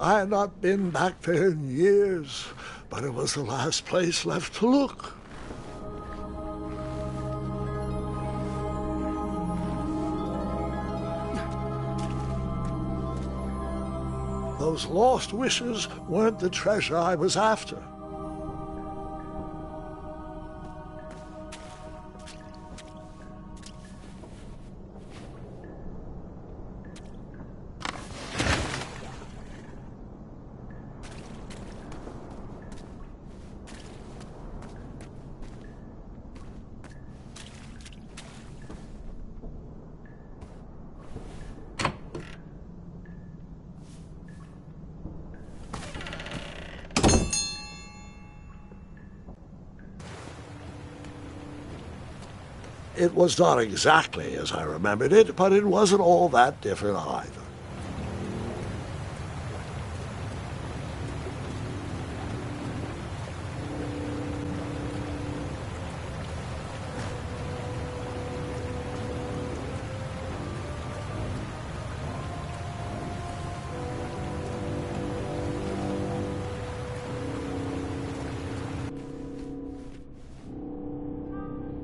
I had not been back there in years, but it was the last place left to look. Those lost wishes weren't the treasure I was after. It was not exactly as I remembered it, but it wasn't all that different either.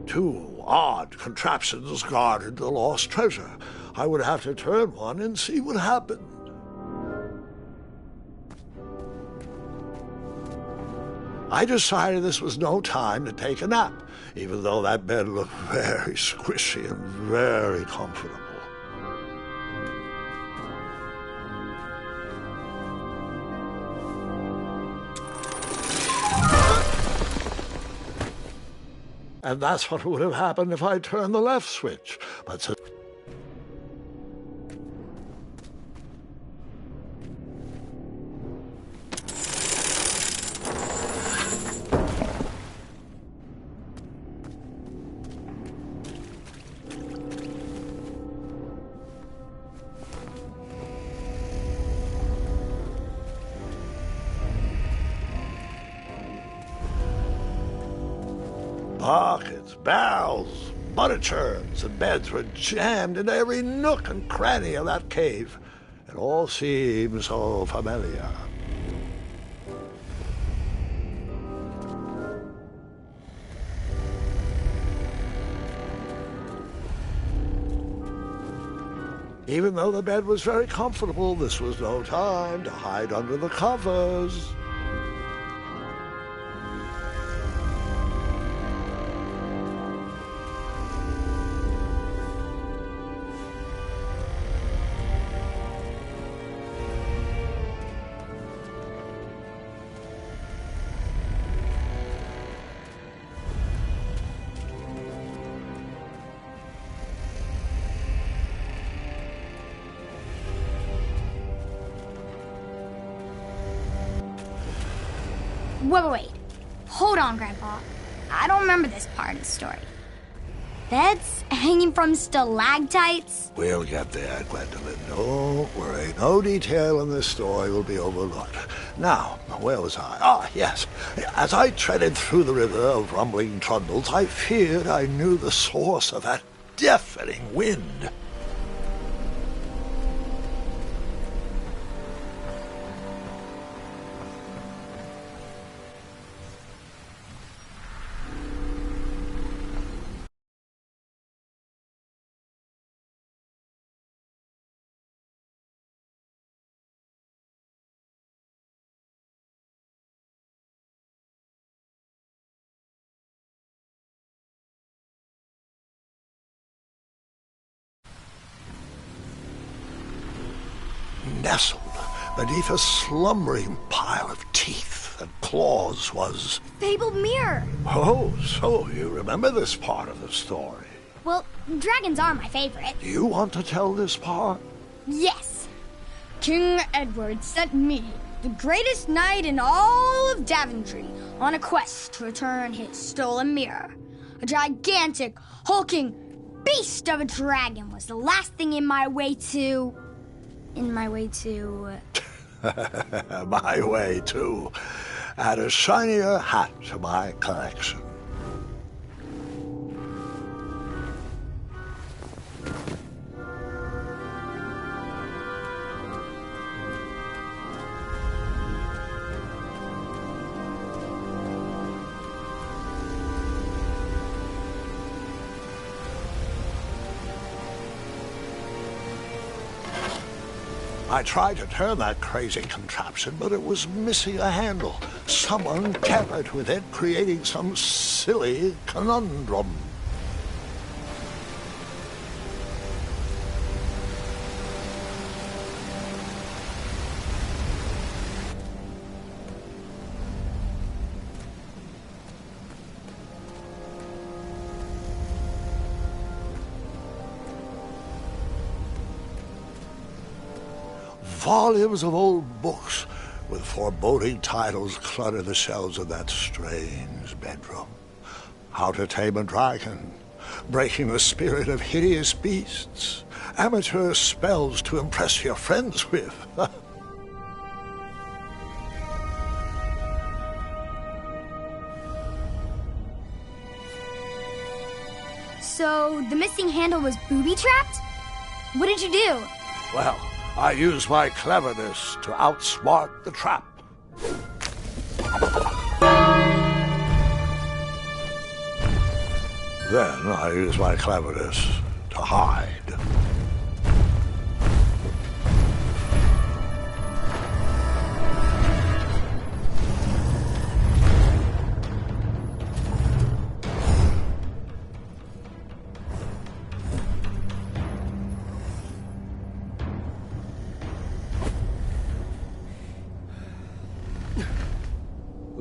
Two odd contraptions guarded the lost treasure. I would have to turn one and see what happened. I decided this was no time to take a nap, even though that bed looked very squishy and very comfortable. And that's what would have happened if I turned the left switch. But so buckets, barrels, butter churns, and beds were jammed into every nook and cranny of that cave. It all seemed so familiar. Even though the bed was very comfortable, this was no time to hide under the covers. Wait. Hold on, Grandpa. I don't remember this part of the story. Beds hanging from stalactites? We'll get there, Gwendolyn. Don't worry. No detail in this story will be overlooked. Now, where was I? Ah, yes. As I treaded through the river of rumbling trundles, I feared I knew the source of that deafening wind. Nestled beneath a slumbering pile of teeth and claws was... Fabled mirror! Oh, so you remember this part of the story. Well, dragons are my favorite. Do you want to tell this part? Yes! King Edward sent me, the greatest knight in all of Daventry, on a quest to return his stolen mirror. A gigantic, hulking beast of a dragon was the last thing in my way to... My way to add a shinier hat to my collection. I tried to turn that crazy contraption, but it was missing a handle. Someone tampered with it, creating some silly conundrum. Volumes of old books with foreboding titles clutter the shelves of that strange bedroom. How to Tame a Dragon, Breaking the Spirit of Hideous Beasts, Amateur Spells to Impress Your Friends with. So, the missing handle was booby-trapped? What did you do? Well, I used my cleverness to outsmart the trap. Then I used my cleverness to hide.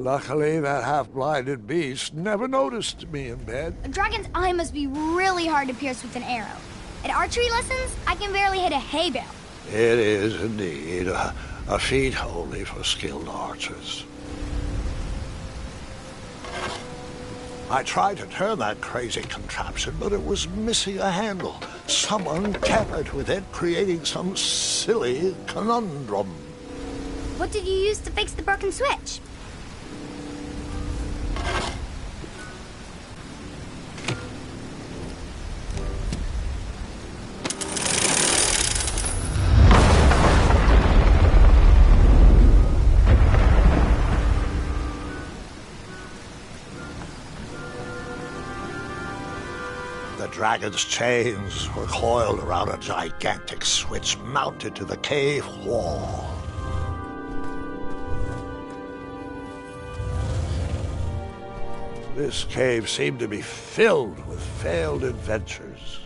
Luckily, that half-blinded beast never noticed me in bed. A dragon's eye must be really hard to pierce with an arrow. At archery lessons, I can barely hit a hay bale. It is indeed a feat only for skilled archers. I tried to turn that crazy contraption, but it was missing a handle. Someone tampered with it, creating some silly conundrum. What did you use to fix the broken switch? The dragon's chains were coiled around a gigantic switch mounted to the cave wall. This cave seemed to be filled with failed adventures.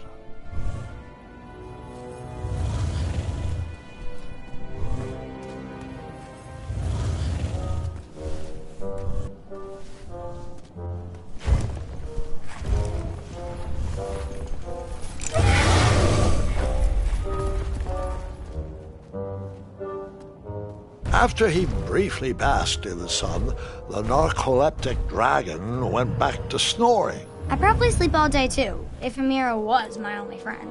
After he briefly basked in the sun, the narcoleptic dragon went back to snoring. I probably sleep all day too, if Amira was my only friend.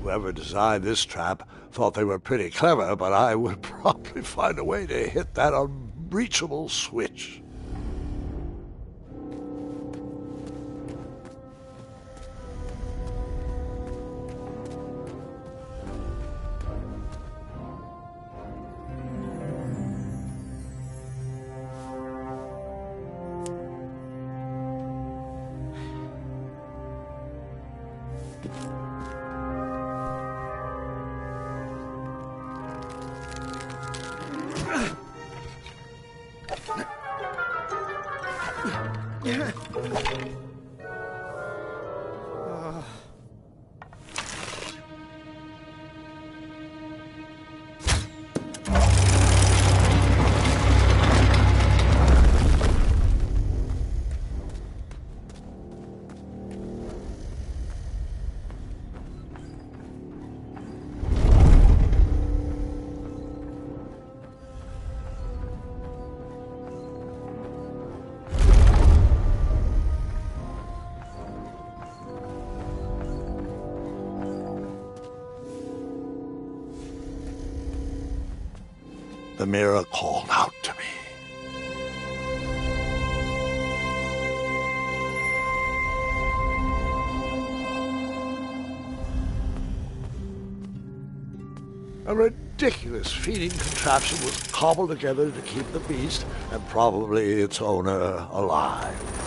whoever designed this trap thought they were pretty clever, but I would probably find a way to hit that unreachable switch. The mirror called out to me. A ridiculous feeding contraption was cobbled together to keep the beast and probably its owner alive.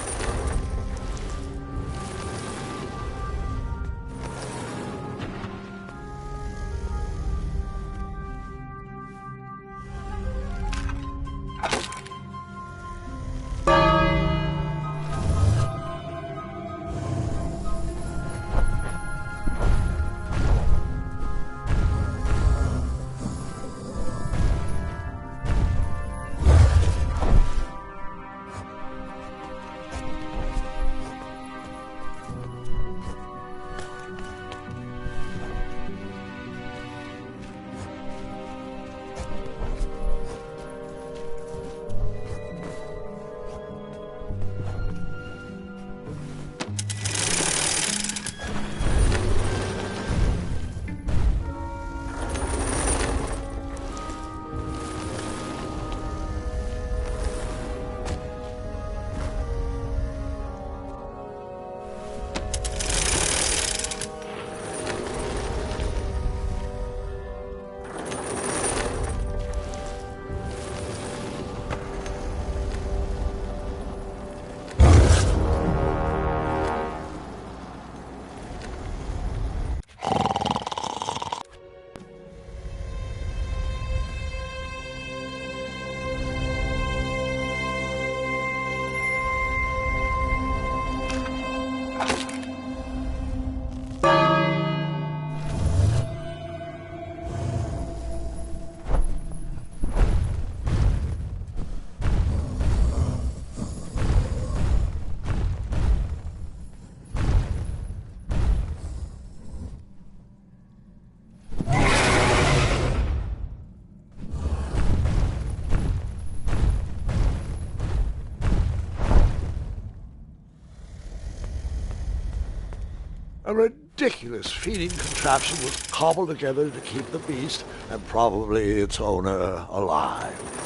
A ridiculous feeding contraption was cobbled together to keep the beast and probably its owner alive.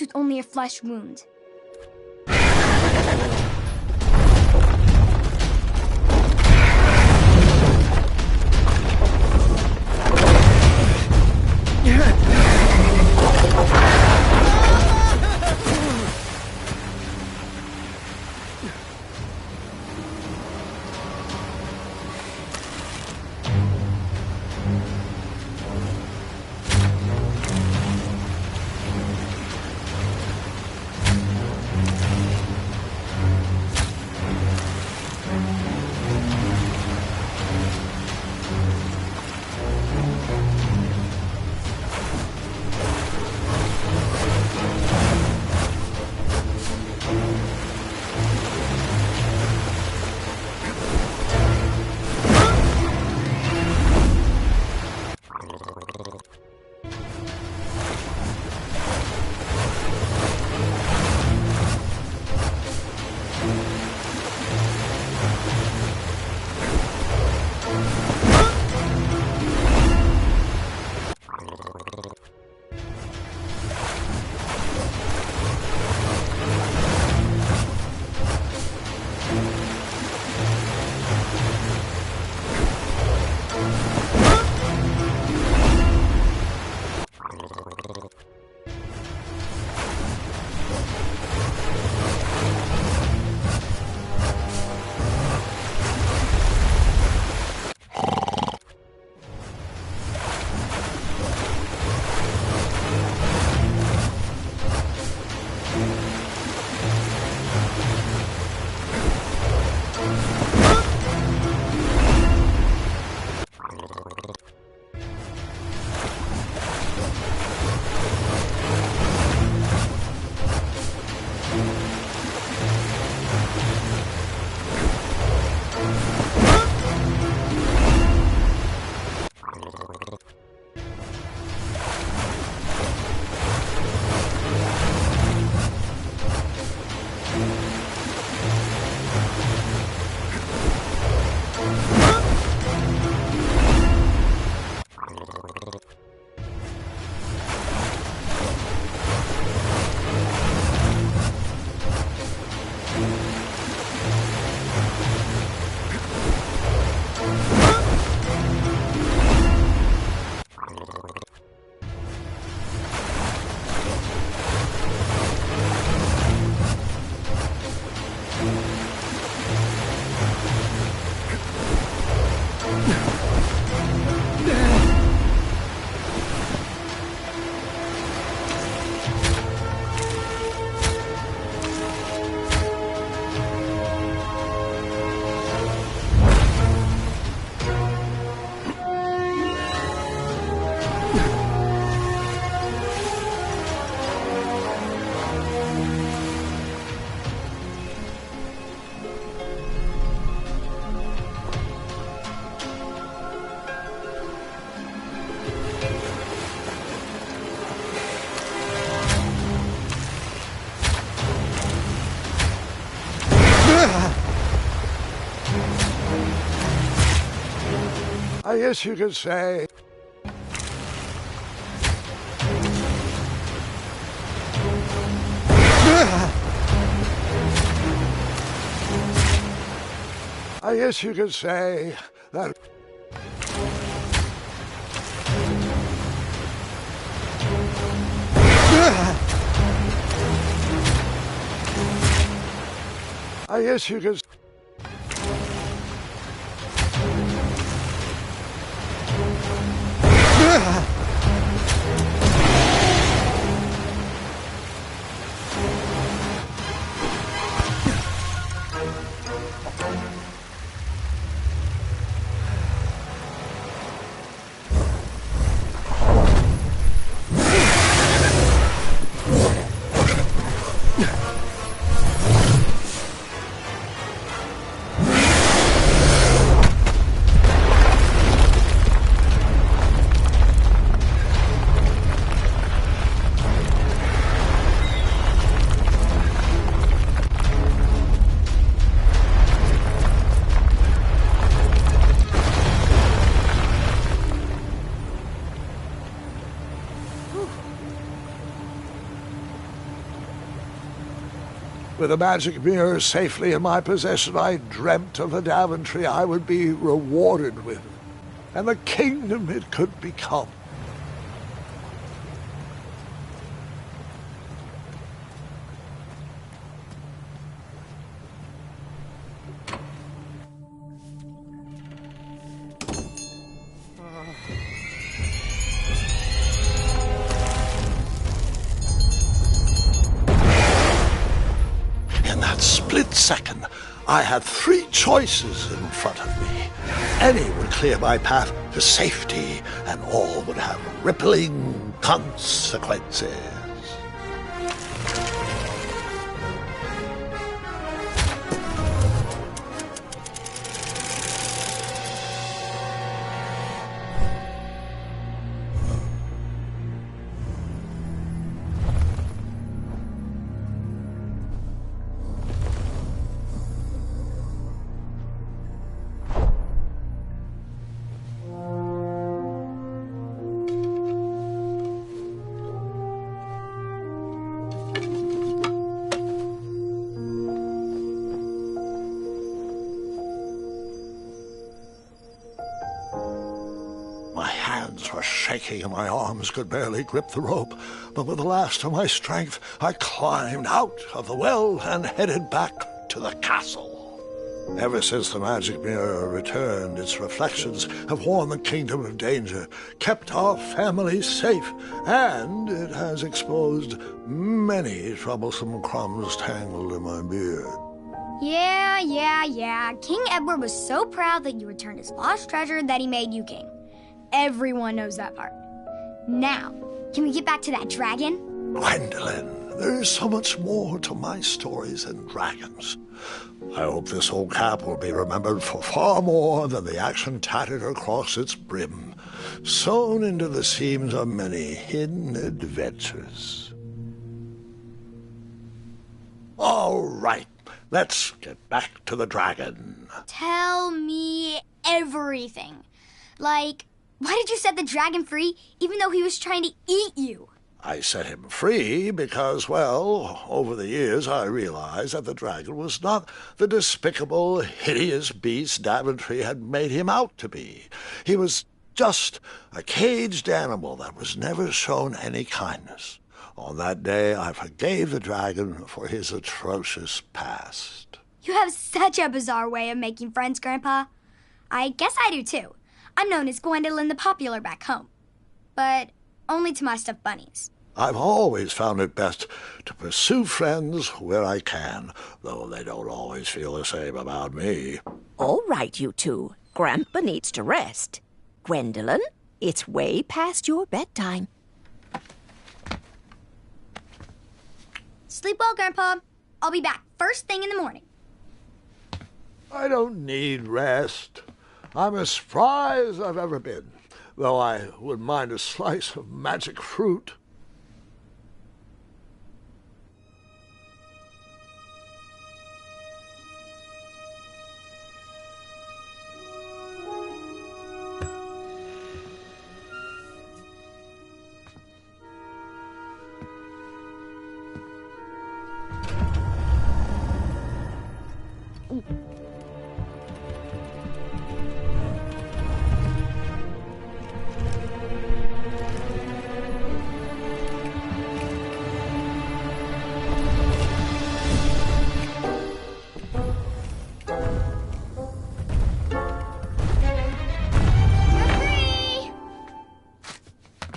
it was only a flesh wound. I guess you could say. I guess you could say that. I guess you could. With the magic mirror safely in my possession, I dreamt of a Daventry I would be rewarded with, and the kingdom it could become. In that split second, I had three choices in front of me. Any would clear my path to safety, and all would have rippling consequences. My hands were shaking and my arms could barely grip the rope, but with the last of my strength, I climbed out of the well and headed back to the castle. Ever since the magic mirror returned, its reflections have warned the kingdom of danger, kept our family safe, and it has exposed many troublesome crumbs tangled in my beard. Yeah. King Edward was so proud that you returned his lost treasure that he made you king. Everyone knows that part. Now, can we get back to that dragon? Gwendolen, there is so much more to my stories than dragons. I hope this old cap will be remembered for far more than the action tattered across its brim, sewn into the seams of many hidden adventures. All right, let's get back to the dragon. Tell me everything. Like, why did you set the dragon free even though he was trying to eat you? I set him free because, well, over the years I realized that the dragon was not the despicable, hideous beast Daventry had made him out to be. He was just a caged animal that was never shown any kindness. On that day, I forgave the dragon for his atrocious past. You have such a bizarre way of making friends, Grandpa. I guess I do, too. I'm known as Gwendolen the Popular back home. But only to my stuffed bunnies. I've always found it best to pursue friends where I can, though they don't always feel the same about me. All right, you two. Grandpa needs to rest. Gwendolen, it's way past your bedtime. Sleep well, Grandpa. I'll be back first thing in the morning. I don't need rest. I'm as spry as I've ever been, though I wouldn't mind a slice of magic fruit.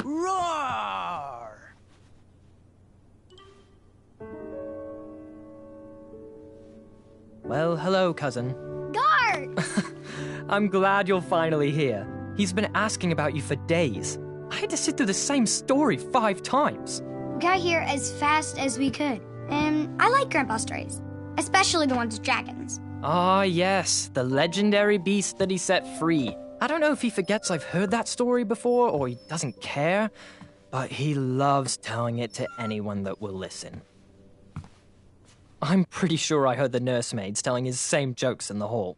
Roar! Well, hello, cousin. Guard! I'm glad you're finally here. He's been asking about you for days. I had to sit through the same story 5 times. We got here as fast as we could. And I like Grandpa's stories, especially the ones with dragons. Ah, yes, the legendary beast that he set free. I don't know if he forgets I've heard that story before or he doesn't care, but he loves telling it to anyone that will listen. I'm pretty sure I heard the nursemaids telling his same jokes in the hall.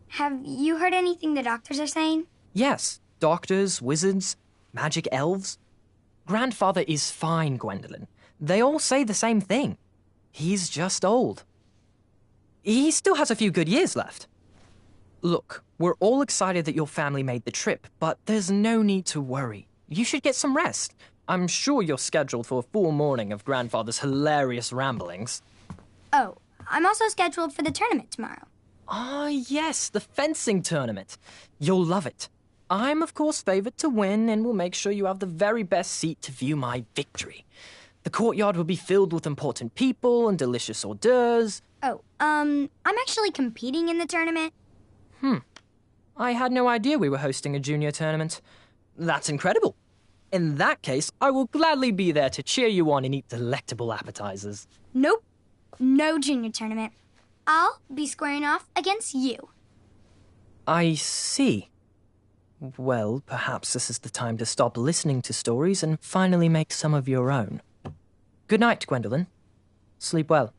Have you heard anything the doctors are saying? Yes, doctors, wizards, magic elves. Grandfather is fine, Gwendolen. They all say the same thing. He's just old. He still has a few good years left. Look, we're all excited that your family made the trip, but there's no need to worry. You should get some rest. I'm sure you're scheduled for a full morning of Grandfather's hilarious ramblings. Oh, I'm also scheduled for the tournament tomorrow. Ah, yes, the fencing tournament. You'll love it. I'm, of course, favored to win, and will make sure you have the very best seat to view my victory. The courtyard will be filled with important people and delicious hors d'oeuvres. Oh, I'm actually competing in the tournament. I had no idea we were hosting a junior tournament. That's incredible. In that case, I will gladly be there to cheer you on and eat delectable appetizers. Nope, no junior tournament. I'll be squaring off against you. I see. Well, perhaps this is the time to stop listening to stories and finally make some of your own. Good night, Gwendolyn. Sleep well.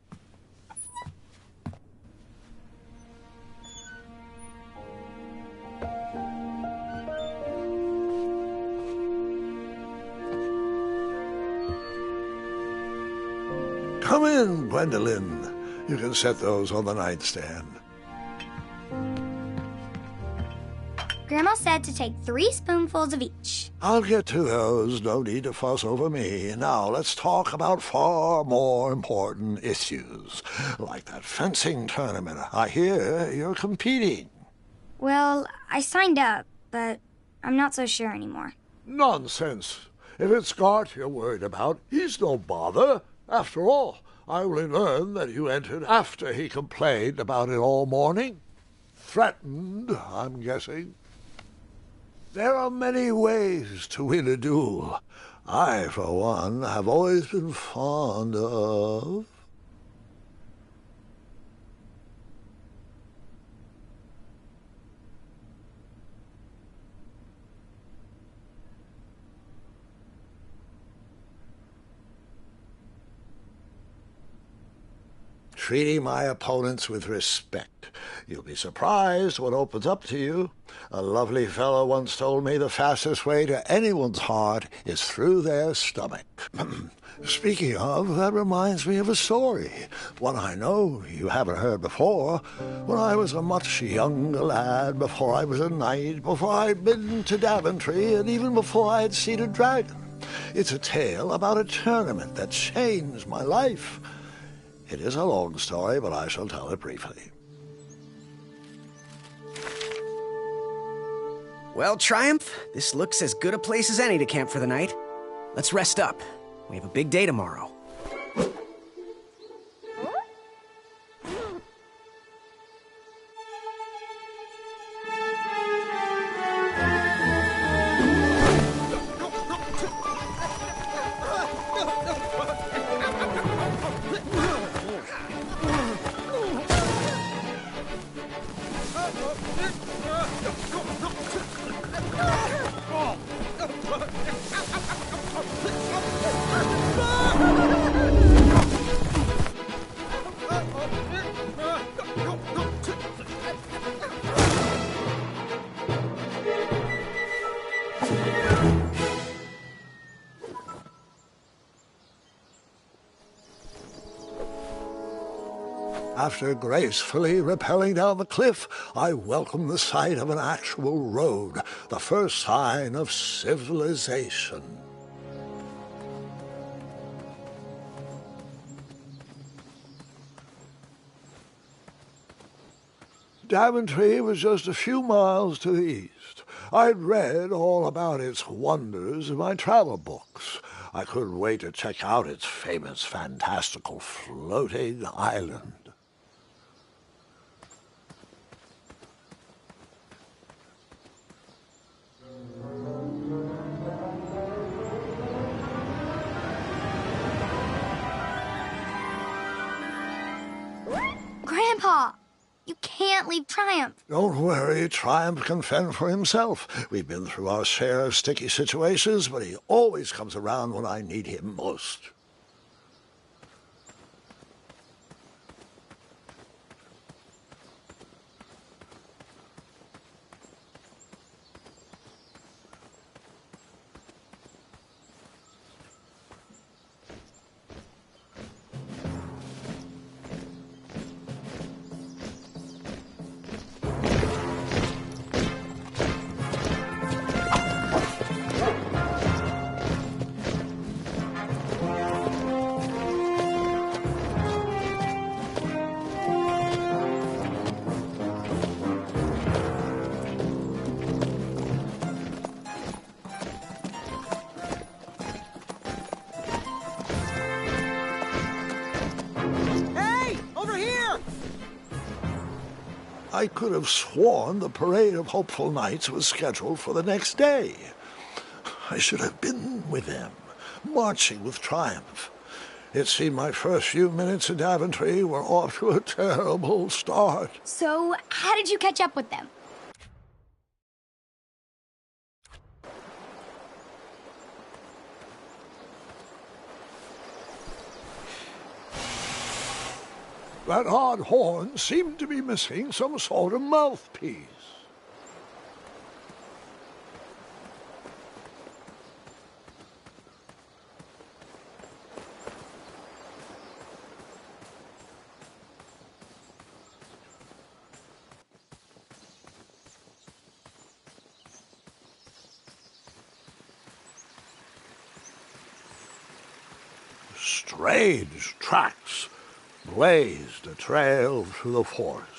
Come in, Gwendolyn. You can set those on the nightstand. Grandma said to take 3 spoonfuls of each. I'll get to those. No need to fuss over me. Now, let's talk about far more important issues, like that fencing tournament. I hear you're competing. Well, I signed up, but I'm not so sure anymore. Nonsense. If it's Scott you're worried about, he's no bother. After all, I only learned that you entered after he complained about it all morning. Threatened, I'm guessing. There are many ways to win a duel. I, for one, have always been fond of... treating my opponents with respect. You'll be surprised what opens up to you. A lovely fellow once told me the fastest way to anyone's heart is through their stomach. Speaking of, that reminds me of a story, one I know you haven't heard before. When I was a much younger lad, before I was a knight, before I'd been to Daventry, and even before I had seen a dragon. It's a tale about a tournament that changed my life. It is a long story, but I shall tell it briefly. Well, Triumph, this looks as good a place as any to camp for the night. Let's rest up. We have a big day tomorrow. After gracefully rappelling down the cliff, I welcomed the sight of an actual road, the first sign of civilization. Daventry was just a few miles to the east. I'd read all about its wonders in my travel books. I couldn't wait to check out its famous, fantastical floating island. Grandpa, you can't leave Triumph. Don't worry, Triumph can fend for himself. We've been through our share of sticky situations, but he always comes around when I need him most. I could have sworn the parade of hopeful knights was scheduled for the next day. I should have been with them, marching with triumph. It seemed my first few minutes in Daventry were off to a terrible start. So, how did you catch up with them? That odd horn seemed to be missing some sort of mouthpiece. Strange tracks blazed a trail through the forest.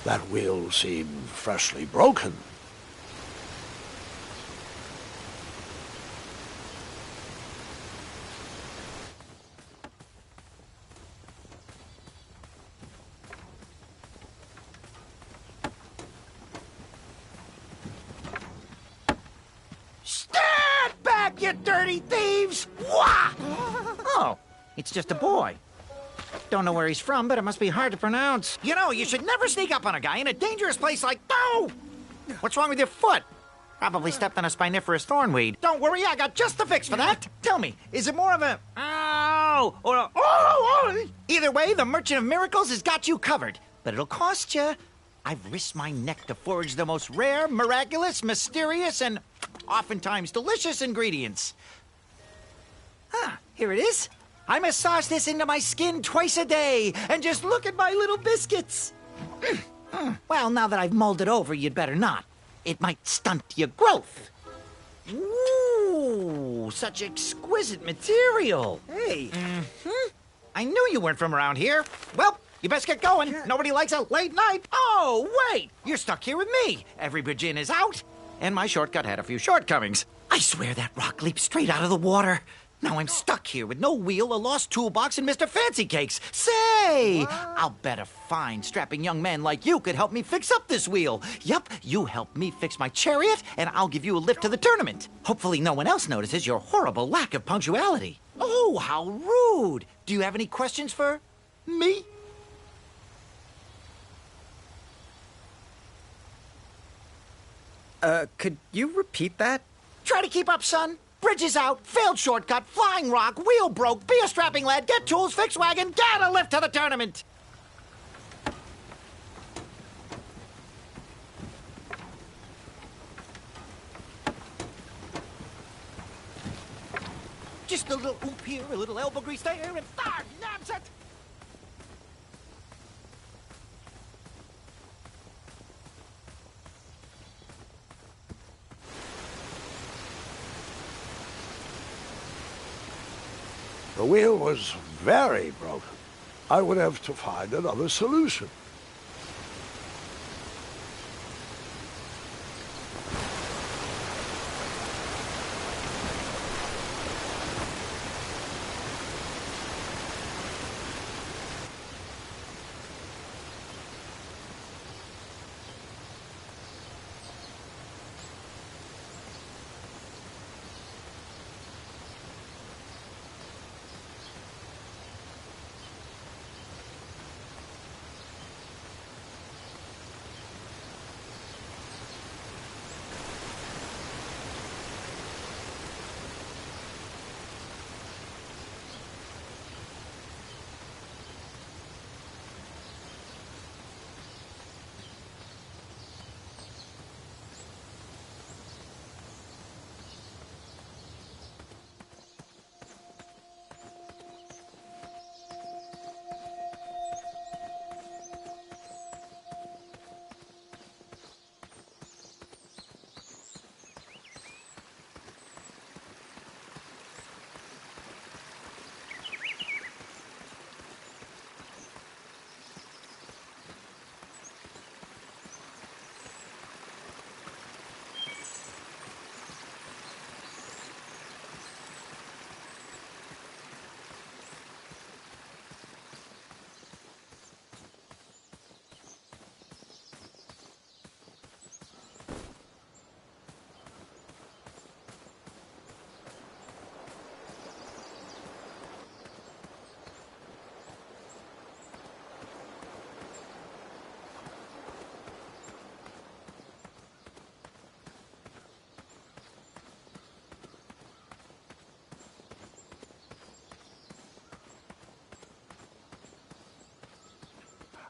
That wheel seemed freshly broken. Stand back, you dirty thieves! Wah! Oh, it's just a boy. Don't know where he's from, but it must be hard to pronounce. You know, you should never sneak up on a guy in a dangerous place like... Oh! What's wrong with your foot? Probably stepped on a spiniferous thornweed. Don't worry, I got just the fix for that. Tell me, is it more of a... Ow! Or a... Oh! Either way, the Merchant of Miracles has got you covered. But it'll cost you. I've risked my neck to forage the most rare, miraculous, mysterious, and oftentimes delicious ingredients. Ah, here it is. I massage this into my skin twice a day, and just look at my little biscuits. Well, now that I've mulled it over, you'd better not. It might stunt your growth. Ooh, such exquisite material. Hey. I knew you weren't from around here. Well, you best get going. Nobody likes a late night. Oh, wait, you're stuck here with me. Every bridge in is out, and my shortcut had a few shortcomings. I swear that rock leaped straight out of the water. Now I'm stuck here with no wheel, a lost toolbox, and Mr. Fancy Cakes. Say, I'll bet a fine, strapping young man like you could help me fix up this wheel. Yep, you help me fix my chariot, and I'll give you a lift to the tournament. Hopefully no one else notices your horrible lack of punctuality. Oh, how rude. Do you have any questions for me? Could you repeat that? Try to keep up, son. Bridges out, failed shortcut, flying rock, wheel broke, be a strapping lad, get tools, fix wagon, get a lift to the tournament. Just a little oop here, a little elbow grease there, and thar, nabs it. The wheel was very broken. I would have to find another solution.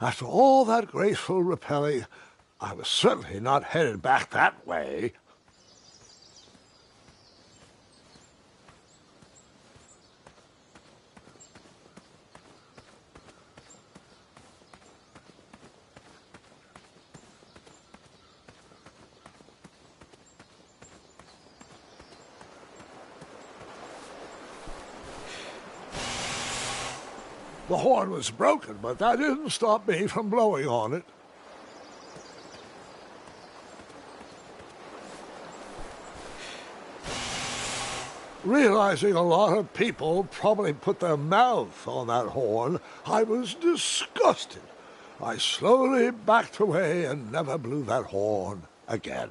After all that graceful rappelling, I was certainly not headed back that way. The horn was broken, but that didn't stop me from blowing on it. Realizing a lot of people probably put their mouth on that horn, I was disgusted. I slowly backed away and never blew that horn again.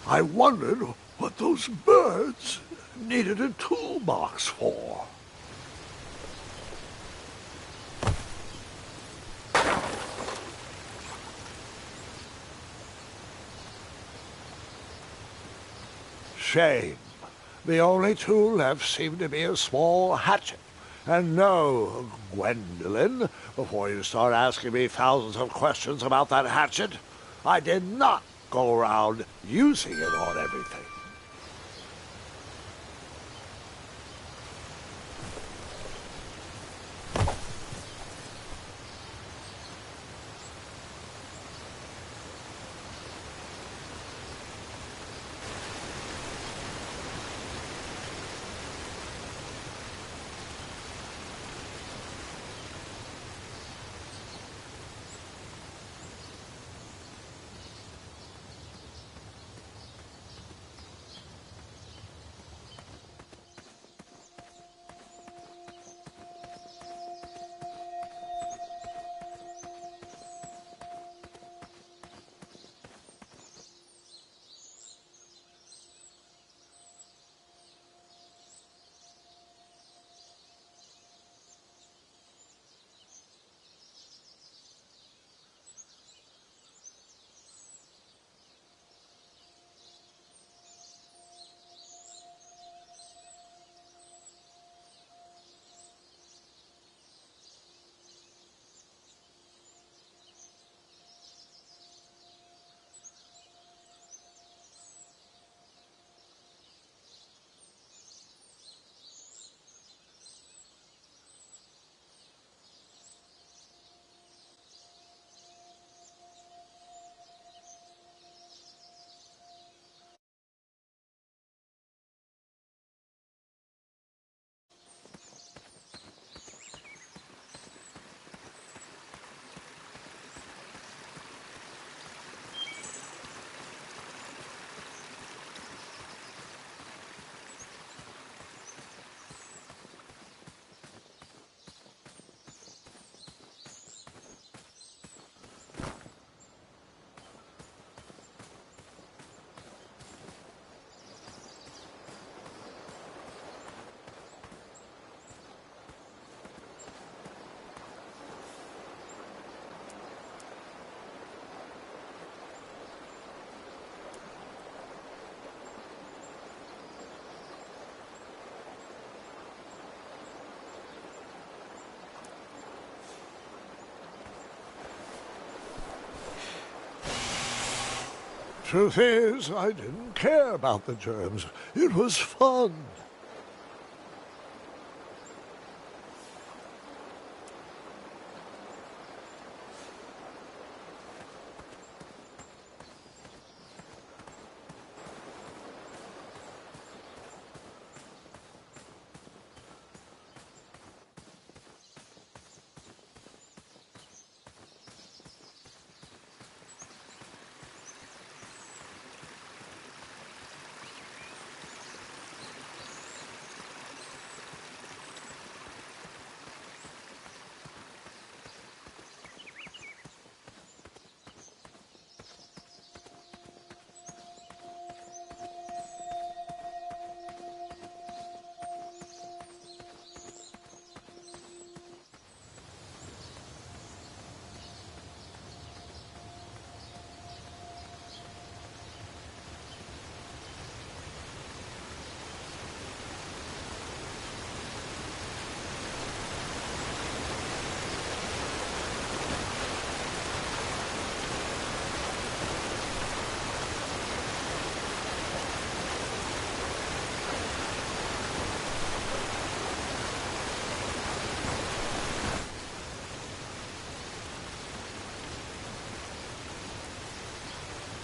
I wondered what those birds needed a toolbox for. Shame. The only tool left seemed to be a small hatchet. And no, Gwendolyn, before you start asking me thousands of questions about that hatchet, I did not go around using it on everything. Truth is, I didn't care about the germs. It was fun.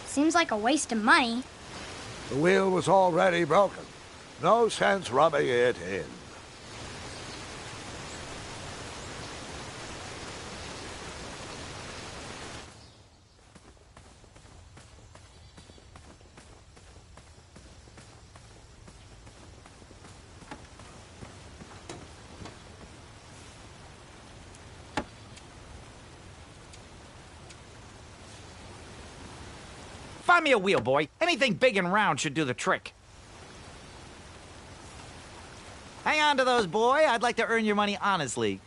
Seems like a waste of money. The wheel was already broken. No sense rubbing it in. Find me a wheel, boy. Anything big and round should do the trick. Hang on to those, boy. I'd like to earn your money honestly.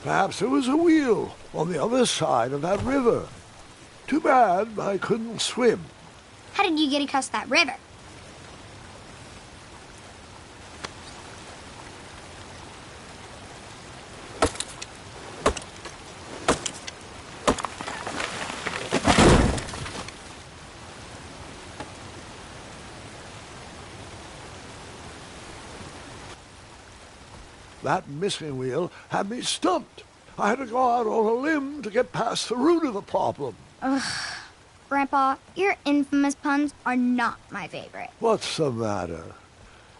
Perhaps there was a wheel on the other side of that river. Too bad I couldn't swim. How did you get across that river? That missing wheel had me stumped. I had to go out on a limb to get past the root of the problem. Ugh. Grandpa, your infamous puns are not my favorite. What's the matter?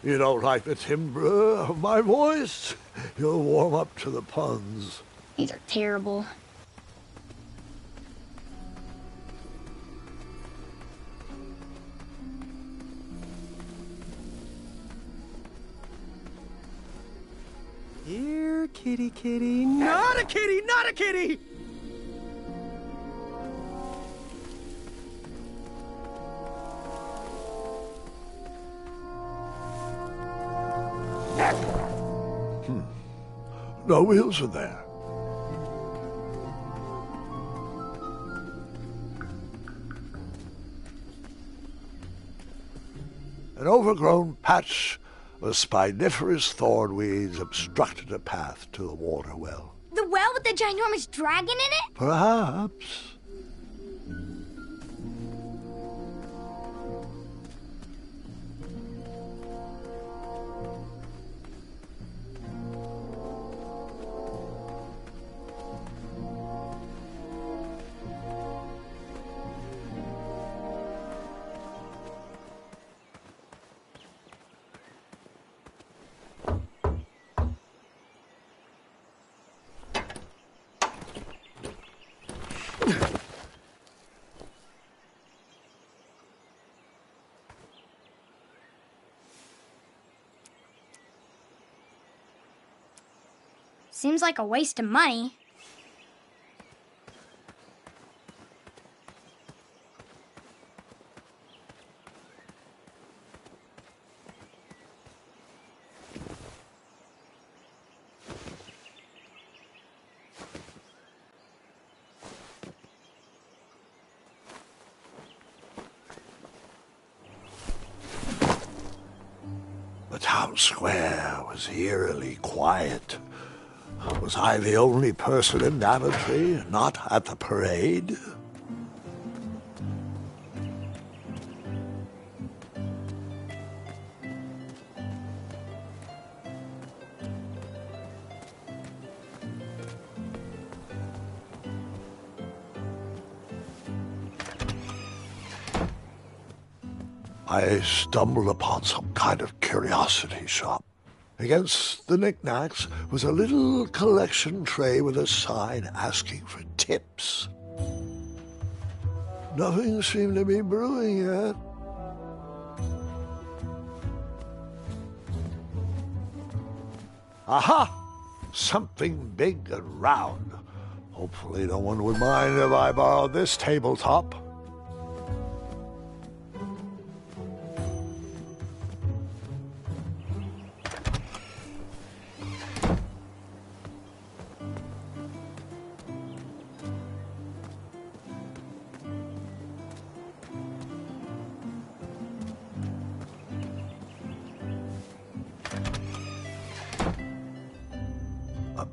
You don't like the timbre of my voice? You'll warm up to the puns. These are terrible. Here, kitty, kitty. Not a kitty, not a kitty! No wheels in there. An overgrown patch of spiniferous thornweeds obstructed a path to the water well. The well with the ginormous dragon in it? Perhaps. Seems like a waste of money. The town square was eerily quiet. Was I the only person in Daventry not at the parade? I stumbled upon some kind of curiosity shop. Against the knickknacks was a little collection tray with a sign asking for tips. Nothing seemed to be brewing yet. Aha! Something big and round. Hopefully no one would mind if I borrowed this tabletop.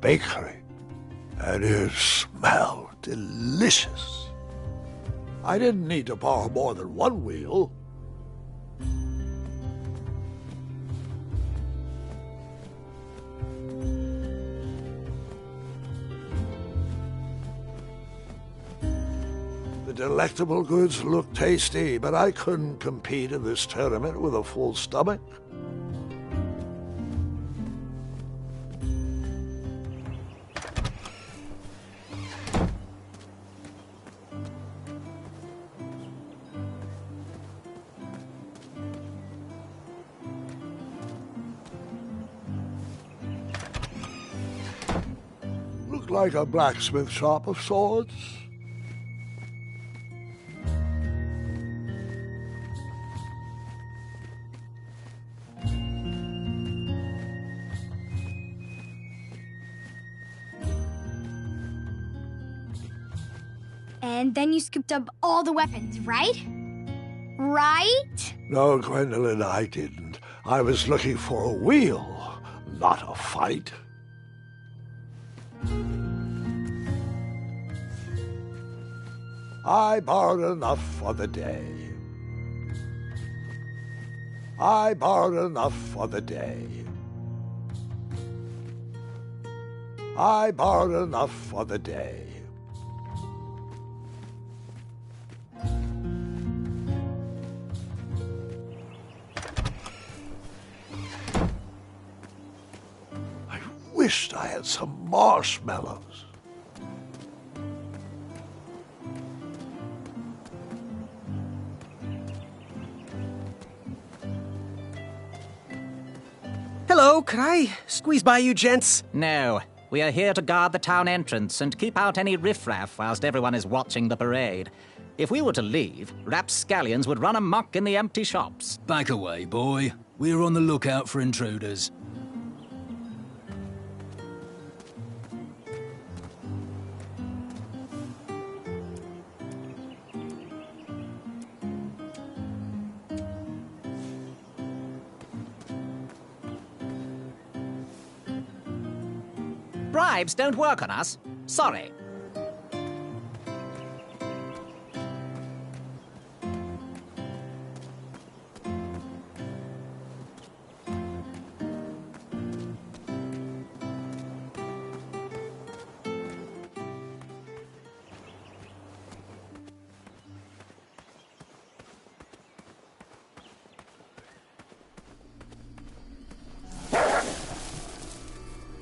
Bakery, and it smelled delicious. I didn't need to borrow more than one wheel. The delectable goods looked tasty, but I couldn't compete in this tournament with a full stomach. Like a blacksmith shop of sorts. And then you scooped up all the weapons, right? Right? No, Gwendolyn, I didn't. I was looking for a wheel, not a fight. I borrowed enough for the day. I borrowed enough for the day. I borrowed enough for the day. I wished I had some marshmallows. Hello, could I squeeze by you gents? No, we are here to guard the town entrance and keep out any riffraff whilst everyone is watching the parade. If we were to leave, rapscallions would run amok in the empty shops. Back away, boy. We're on the lookout for intruders. Bribes don't work on us. Sorry.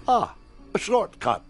Ah, a shortcut.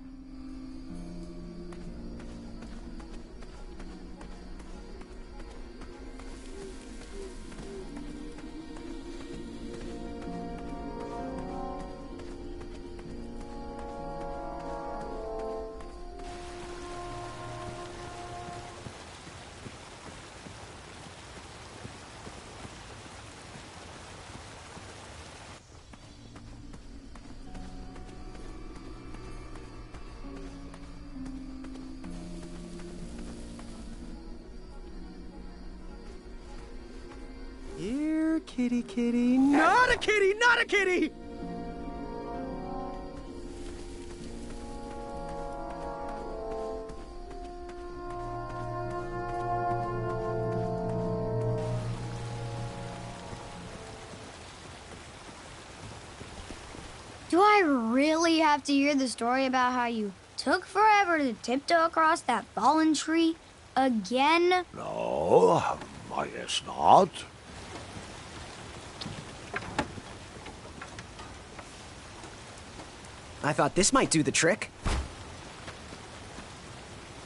Here, kitty, kitty. Not a kitty, not a kitty! Do I really have to hear the story about how you took forever to tiptoe across that fallen tree again? No, I guess not. I thought this might do the trick.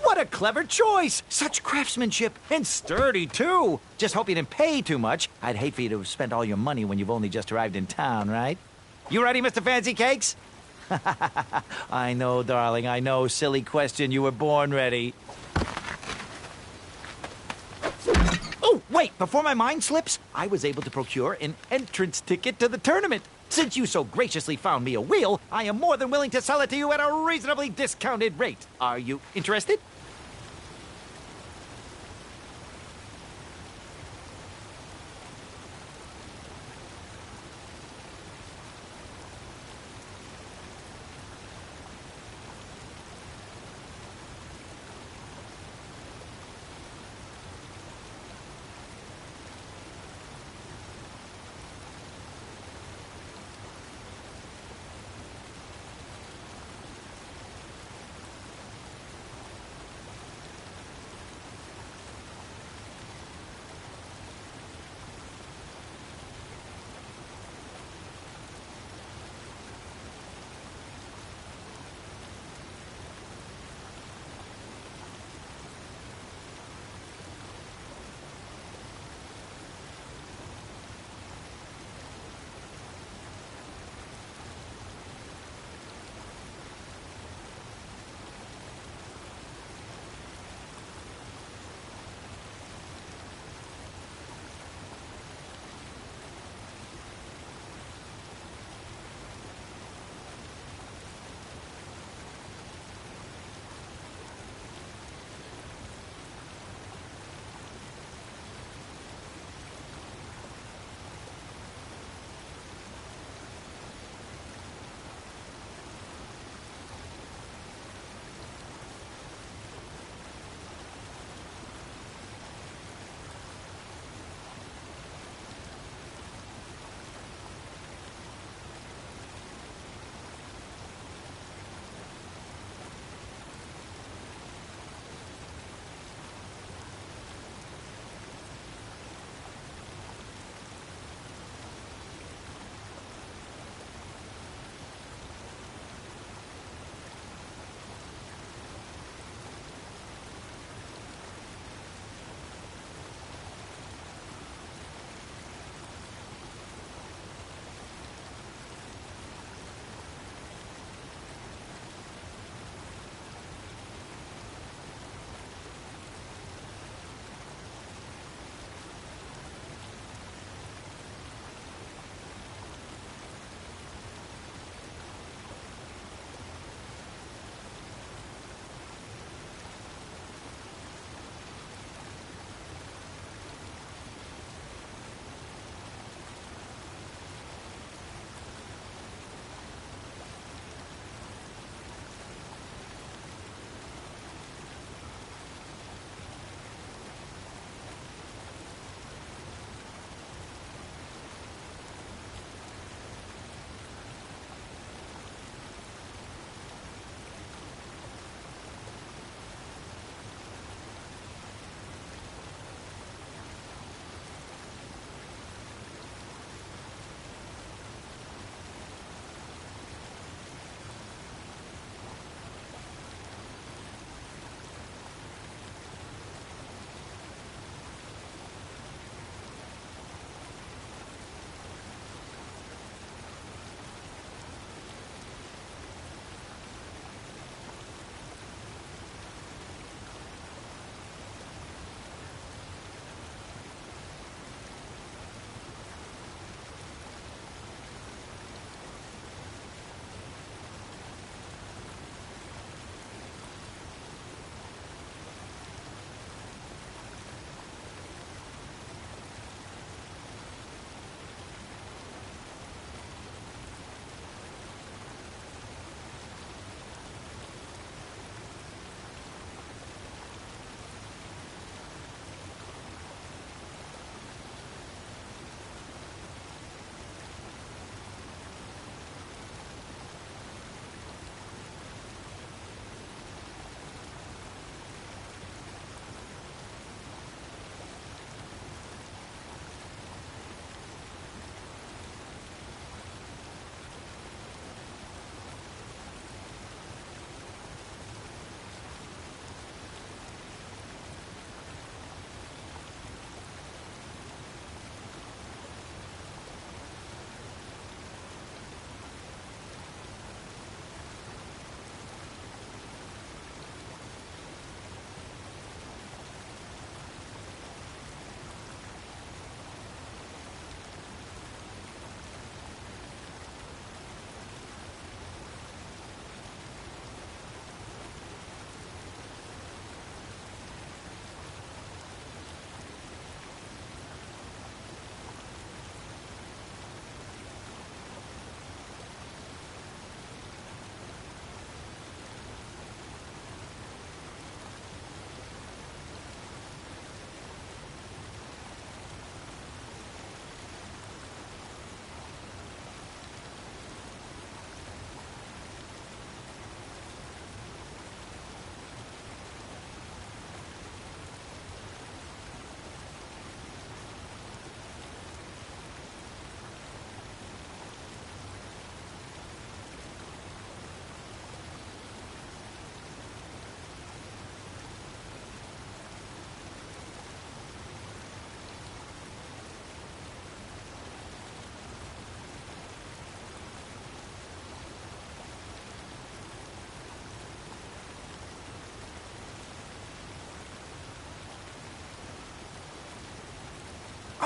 What a clever choice! Such craftsmanship, and sturdy, too! Just hope you didn't pay too much. I'd hate for you to have spent all your money when you've only just arrived in town, right? You ready, Mr. Fancy Cakes? I know, darling, I know. Silly question. You were born ready. Oh, wait! Before my mind slips, I was able to procure an entrance ticket to the tournament. Since you so graciously found me a wheel, I am more than willing to sell it to you at a reasonably discounted rate. Are you interested?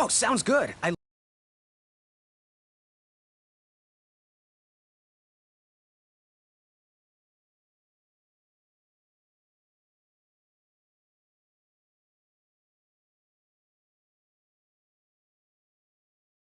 Oh, sounds good. I